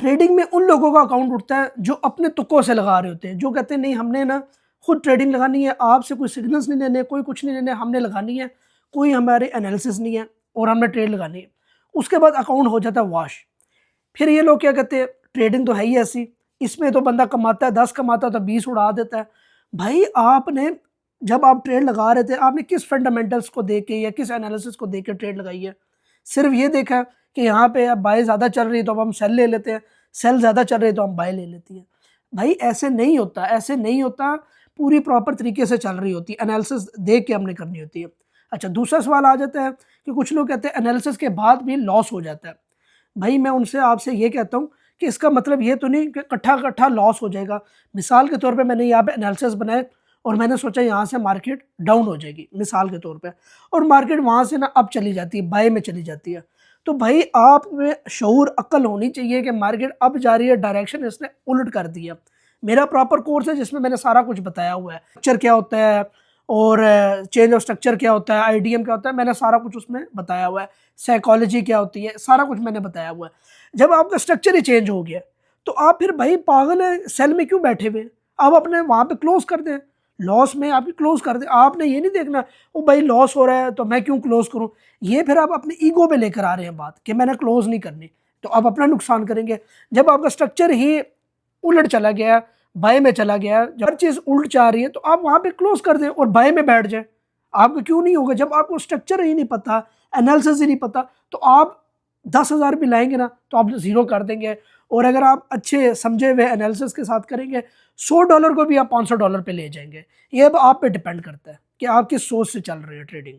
Trading में उन लोगों का अकाउंट उठता है जो अपने तुक्कों से लगा रहे होते हैं, जो कहते हैं नहीं हमने ना खुद ट्रेडिंग लगानी है, आपसे कोई सिग्नल्स नहीं लेने, कोई कुछ नहीं लेने, हमने लगानी है, कोई हमारे एनालिसिस नहीं है और हमने ट्रेड लगानी है। उसके बाद अकाउंट हो जाता है वॉश। फिर ये लोग क्या कहते हैं ट्रेडिंग तो है ही ऐसी, इसमें तो बंदा कमाता है 10 कमाता है तो 20 उड़ा देता है। भाई आपने जब आप ट्रेड लगा रहे थे आपने किस फंडामेंटल्स को देख के या किस एनालिसिस को देख के ट्रेड लगाई है? सिर्फ ये देखा कि यहाँ पे अब बाय ज़्यादा चल रही है तो अब हम सेल ले लेते हैं, सेल ज़्यादा चल रही है तो हम बाय ले लेते हैं। भाई ऐसे नहीं होता, ऐसे नहीं होता, पूरी प्रॉपर तरीके से चल रही होती है, एनालिसिस देख के हमने करनी होती है। अच्छा, दूसरा सवाल आ जाता है कि कुछ लोग कहते हैं एनालिसिस के बाद भी लॉस हो जाता है। भाई मैं उनसे आपसे ये कहता हूँ कि इसका मतलब ये तो नहीं कि इकट्ठा लॉस हो जाएगा। मिसाल के तौर पे मैंने यहाँ पे एनालिसिस बनाए और मैंने सोचा यहाँ से मार्केट डाउन हो जाएगी मिसाल के तौर पे, और मार्केट वहाँ से ना अप चली जाती है, बाय में चली जाती है। तो भाई आप में शऊर अक्ल होनी चाहिए कि मार्केट अप जा रही है, डायरेक्शन इसने उलट कर दिया। मेरा प्रॉपर कोर्स है जिसमें मैंने सारा कुछ बताया हुआ है, स्ट्रक्चर क्या होता है और चेंज ऑफ स्ट्रक्चर क्या होता है, आईडीएम क्या होता है, मैंने सारा कुछ उसमें बताया हुआ है, साइकोलॉजी क्या होती है, सारा कुछ मैंने बताया हुआ है। जब आपका स्ट्रक्चर ही चेंज हो गया तो आप फिर भाई पागल है सेल में क्यों बैठे हुए? आप अपने वहाँ पे क्लोज कर दें, लॉस में आप क्लोज कर दें। आपने ये नहीं देखना ओ भाई लॉस हो रहा है तो मैं क्यों क्लोज करूँ, ये फिर आप अपने ईगो पे लेकर आ रहे हैं बात कि मैंने क्लोज नहीं करनी, तो आप अपना नुकसान करेंगे। जब आपका स्ट्रक्चर ही उलट चला गया, बाय में चला गया, जब हर चीज़ उलट जा रही है तो आप वहाँ पे क्लोज कर दें और बाय में बैठ जाए। आपको क्यों नहीं होगा? जब आपको स्ट्रक्चर ही नहीं पता, एनालिसिस ही नहीं पता, तो आप 10,000 भी लाएंगे ना तो आप ज़ीरो कर देंगे। और अगर आप अच्छे समझे हुए एनालिसिस के साथ करेंगे, $100 को भी आप $500 पे ले जाएंगे। ये अब आप पे डिपेंड करता है कि आप किस सोच से चल रही है ट्रेडिंग।